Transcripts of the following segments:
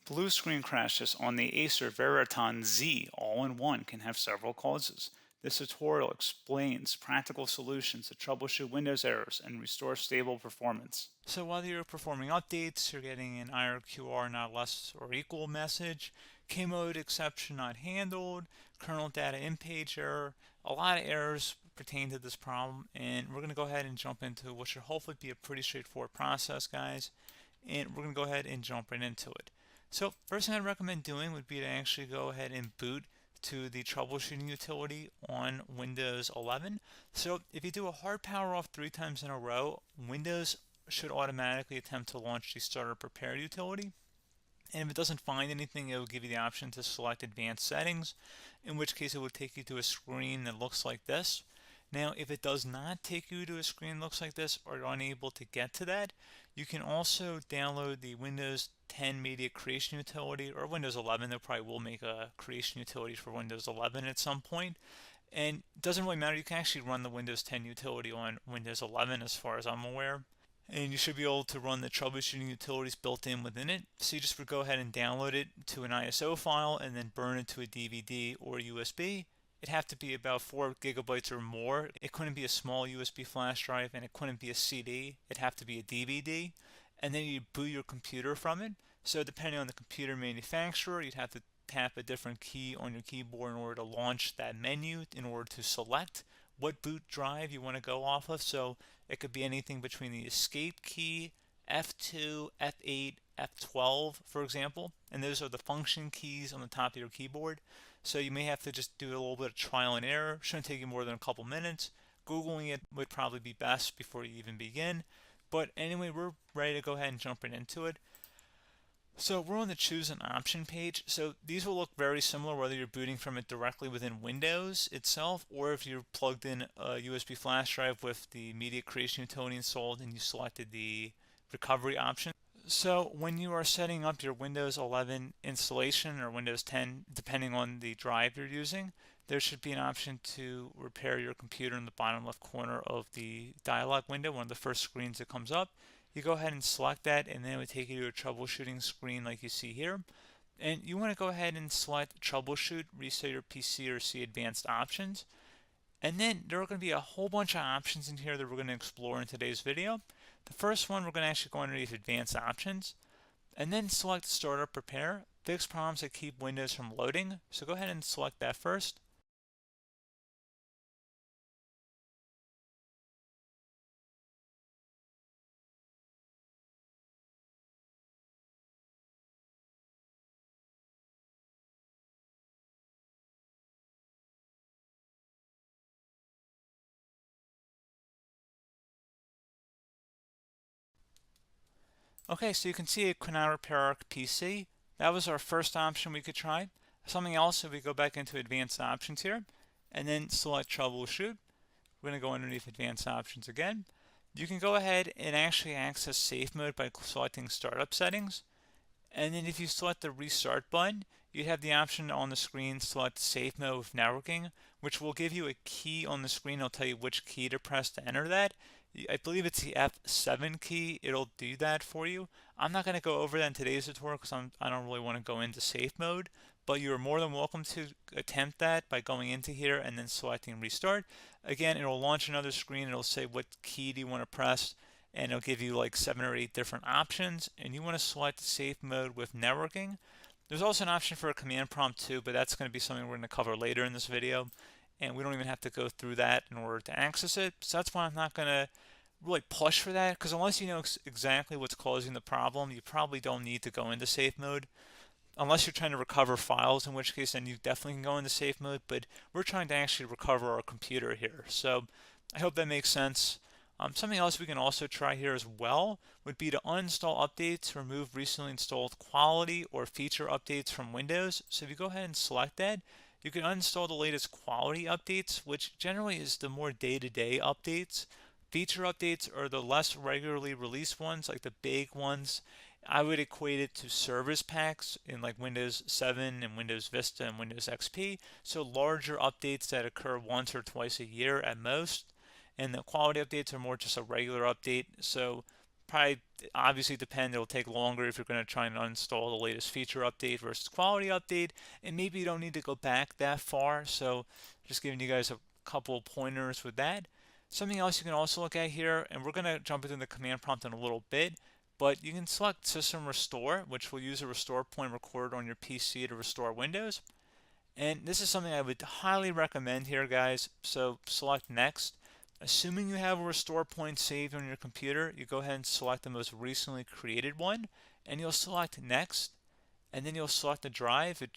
Blue screen crashes on the Acer Veriton Z All-In-One can have several causes. This tutorial explains practical solutions to troubleshoot Windows errors and restore stable performance. So while you're performing updates, you're getting an IRQR not less or equal message, K-mode exception not handled, kernel data in page error. A lot of errors pertain to this problem, and we're going to go ahead and jump into what should hopefully be a pretty straightforward process, guys. And we're going to go ahead and jump right into it. So first thing I'd recommend doing would be to actually go ahead and boot to the troubleshooting utility on Windows 11. So if you do a hard power off 3 times in a row, Windows should automatically attempt to launch the starter prepare utility. And if it doesn't find anything, it will give you the option to select advanced settings, in which case it will take you to a screen that looks like this. Now, if it does not take you to a screen that looks like this, or you're unable to get to that, you can also download the Windows 10 Media Creation Utility, or Windows 11. They probably will make a creation utility for Windows 11 at some point. And it doesn't really matter. You can actually run the Windows 10 utility on Windows 11 as far as I'm aware. And you should be able to run the troubleshooting utilities built in within it. So you just would go ahead and download it to an ISO file and then burn it to a DVD or USB. It'd have to be about 4 gigabytes or more. It couldn't be a small USB flash drive, and it couldn't be a CD. It'd have to be a DVD. And then you boot your computer from it. So depending on the computer manufacturer, you'd have to tap a different key on your keyboard in order to launch that menu, in order to select what boot drive you want to go off of. So it could be anything between the escape key, F2, F8, F12, for example. And those are the function keys on the top of your keyboard. So you may have to just do a little bit of trial and error. Shouldn't take you more than a couple minutes. Googling it would probably be best before you even begin. But anyway, we're ready to go ahead and jump right into it. So we're on the choose an option page. So these will look very similar whether you're booting from it directly within Windows itself, or if you're plugged in a USB flash drive with the media creation utility installed and you selected the recovery option. So when you are setting up your Windows 11 installation or Windows 10, depending on the drive you're using, there should be an option to repair your computer in the bottom left corner of the dialog window, one of the first screens that comes up. You go ahead and select that, and then it would take you to a troubleshooting screen like you see here. And you want to go ahead and select troubleshoot, reset your PC, or see advanced options. And then there are going to be a whole bunch of options in here that we're going to explore in today's video. The first one, we're going to actually go underneath advanced options and then select startup prepare, fix problems that keep Windows from loading. So go ahead and select that first. Okay, so you can see it could now repair our PC. That was our first option we could try. Something else, if we go back into advanced options here and then select troubleshoot, we're going to go underneath advanced options again. You can go ahead and actually access safe mode by selecting startup settings. And then if you select the restart button, you have the option on the screen select safe mode with networking, which will give you a key on the screen. It'll tell you which key to press to enter that. I believe it's the F7 key. It'll do that for you. I'm not going to go over that in today's tutorial because I don't really want to go into safe mode, but you're more than welcome to attempt that by going into here and then selecting restart. Again, it'll launch another screen. It'll say what key do you want to press, and it'll give you like 7 or 8 different options, and you want to select safe mode with networking. There's also an option for a command prompt too, but that's going to be something we're going to cover later in this video, and we don't even have to go through that in order to access it. So that's why I'm not going to really push for that, because unless you know exactly what's causing the problem, you probably don't need to go into safe mode. Unless you're trying to recover files, in which case then you definitely can go into safe mode, but we're trying to actually recover our computer here. So I hope that makes sense. Something else we can also try here as well would be to uninstall updates, remove recently installed quality or feature updates from Windows. So if you go ahead and select that, you can uninstall the latest quality updates, which generally is the more day-to-day updates. Feature updates are the less regularly released ones, like the big ones. I would equate it to service packs in like Windows 7 and Windows Vista and Windows XP. So larger updates that occur once or twice a year at most. And the quality updates are more just a regular update. So Probably obviously depend, it'll take longer if you're going to try and uninstall the latest feature update versus quality update, and maybe you don't need to go back that far. So just giving you guys a couple pointers with that. Something else you can also look at here, and we're going to jump into the command prompt in a little bit, but you can select System Restore, which will use a restore point recorded on your PC to restore Windows. And this is something I would highly recommend here, guys. So select Next. Assuming you have a restore point saved on your computer, you go ahead and select the most recently created one, and you'll select Next, and then you'll select the drive. You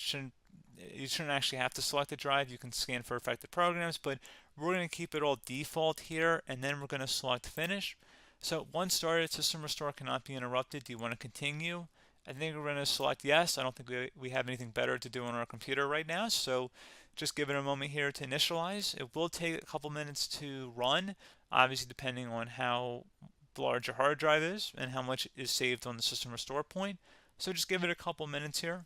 shouldn't actually have to select the drive. You can scan for affected programs, but we're going to keep it all default here, and then we're going to select Finish. So once started, System Restore cannot be interrupted. Do you want to continue? I think we're going to select yes. I don't think we have anything better to do on our computer right now, so just give it a moment here to initialize. It will take a couple minutes to run, obviously depending on how large your hard drive is and how much is saved on the System Restore point. So just give it a couple minutes here.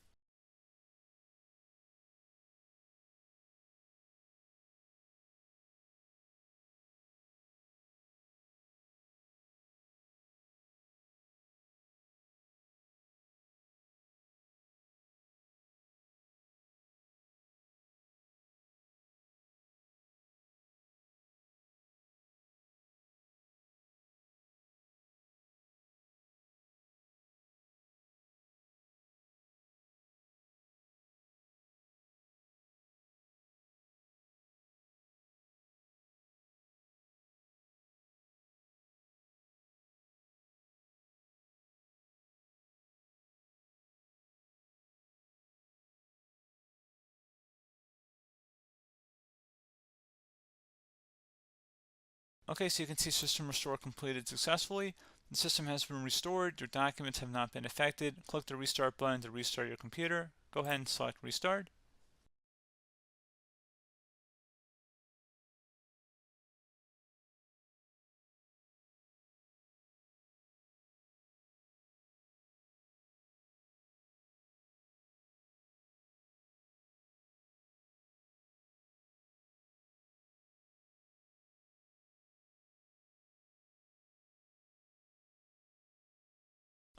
Okay, so you can see System Restore completed successfully. The system has been restored. Your documents have not been affected. Click the Restart button to restart your computer. Go ahead and select Restart.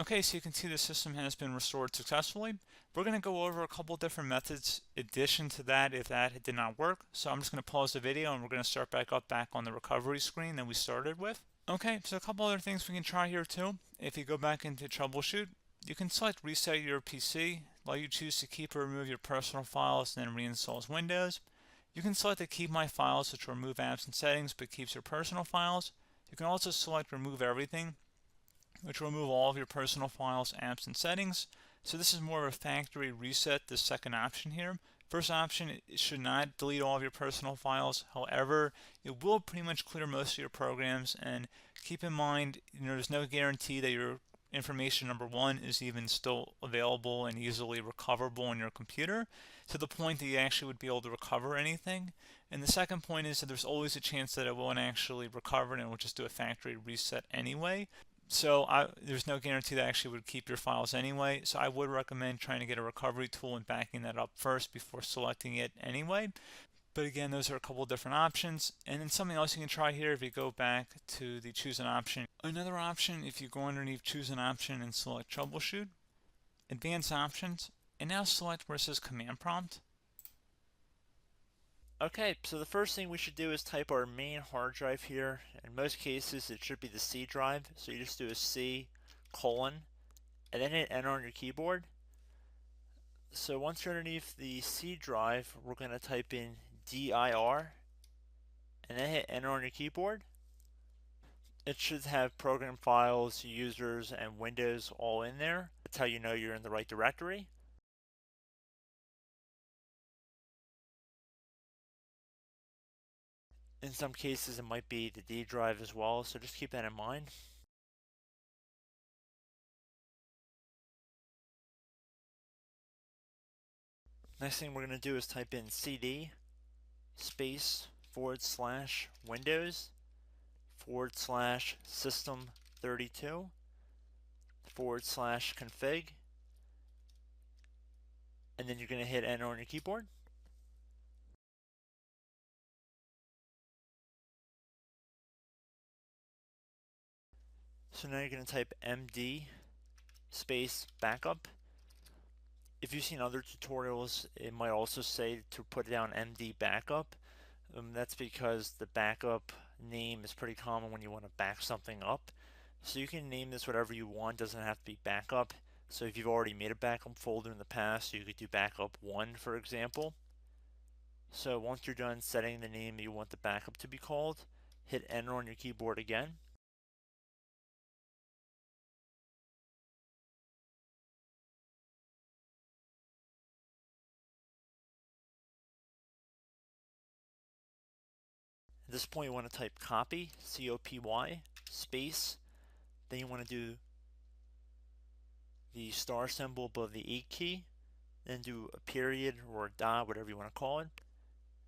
Okay, so you can see the system has been restored successfully. We're going to go over a couple different methods in addition to that if that did not work. So I'm just going to pause the video and we're going to start back on the recovery screen that we started with. Okay, so a couple other things we can try here too. If you go back into troubleshoot, you can select reset your PC, let you choose to keep or remove your personal files and then reinstalls Windows. You can select to keep my files, which will remove apps and settings but keeps your personal files. You can also select remove everything, which will remove all of your personal files, apps, and settings. So this is more of a factory reset, the second option here. First option, it should not delete all of your personal files. However, it will pretty much clear most of your programs, and keep in mind, there's no guarantee that your information, number one, is even still available and easily recoverable on your computer to the point that you actually would be able to recover anything. And the second point is that there's always a chance that it won't actually recover and it will just do a factory reset anyway. So there's no guarantee that actually would keep your files anyway. So I would recommend trying to get a recovery tool and backing that up first before selecting it anyway. But again, those are a couple different options. And then something else you can try here, if you go back to the choose an option. Another option, if you go underneath choose an option and select troubleshoot, advanced options, and now select where it says command prompt. Okay, so the first thing we should do is type our main hard drive here. In most cases, it should be the C drive. So you just do a C colon and then hit enter on your keyboard. So once you're underneath the C drive, we're going to type in dir and then hit enter on your keyboard. It should have program files, users, and Windows all in there. That's how you know you're in the right directory. In some cases, it might be the D drive as well, so just keep that in mind. Next thing we're going to do is type in cd space / Windows / system 32 / config, and then you're going to hit enter on your keyboard. So now you're going to type MD space backup. If you've seen other tutorials, it might also say to put down MD backup. That's because the backup name is pretty common when you want to back something up. So you can name this whatever you want, doesn't have to be backup. So if you've already made a backup folder in the past, you could do backup 1, for example. So once you're done setting the name you want the backup to be called, hit enter on your keyboard again. At this point you want to type copy, C-O-P-Y, space, then you want to do the star symbol above the 8 key, then do a period or a dot, whatever you want to call it,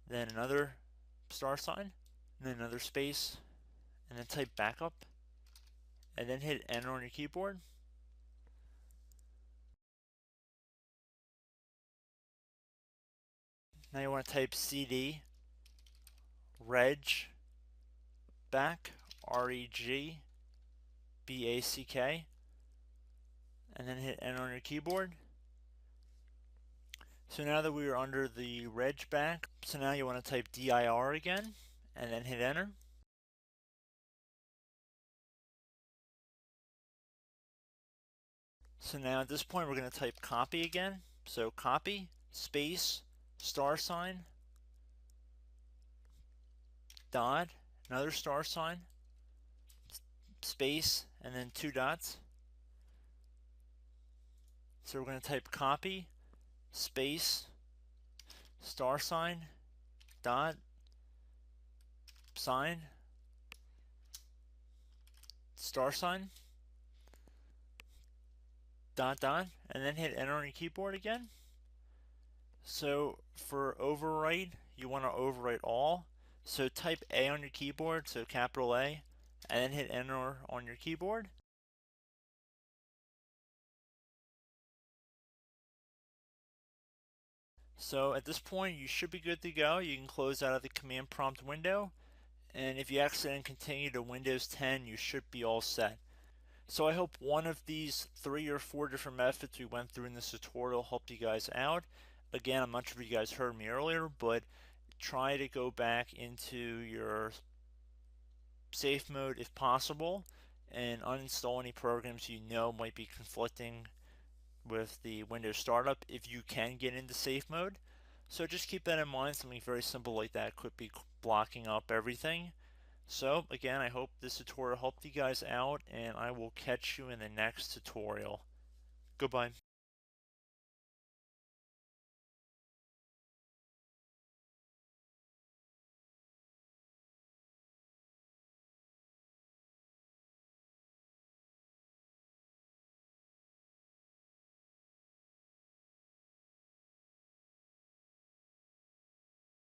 then another star sign, and then another space, and then type backup, and then hit enter on your keyboard. Now you want to type CD reg back, R-E-G-B-A-C-K, and then hit enter on your keyboard. So now that we are under the reg back, so now you want to type dir again, and then hit enter. So now at this point we're going to type copy again. So copy, space, star sign, dot, another star sign, space, and then 2 dots. So we're going to type copy, space, star sign, dot, sign, star sign, dot, dot, and then hit enter on your keyboard again. So for overwrite, you want to overwrite all. So type A on your keyboard, so capital A, and then hit enter on your keyboard. So at this point you should be good to go. You can close out of the command prompt window, and if you accidentally continue to Windows 10 you should be all set. So I hope one of these 3 or 4 different methods we went through in this tutorial helped you guys out. Again, I'm not sure if you guys heard me earlier, but try to go back into your safe mode if possible and uninstall any programs you know might be conflicting with the Windows startup if you can get into safe mode. So just keep that in mind. Something very simple like that could be blocking up everything. So again, I hope this tutorial helped you guys out, and I will catch you in the next tutorial. Goodbye.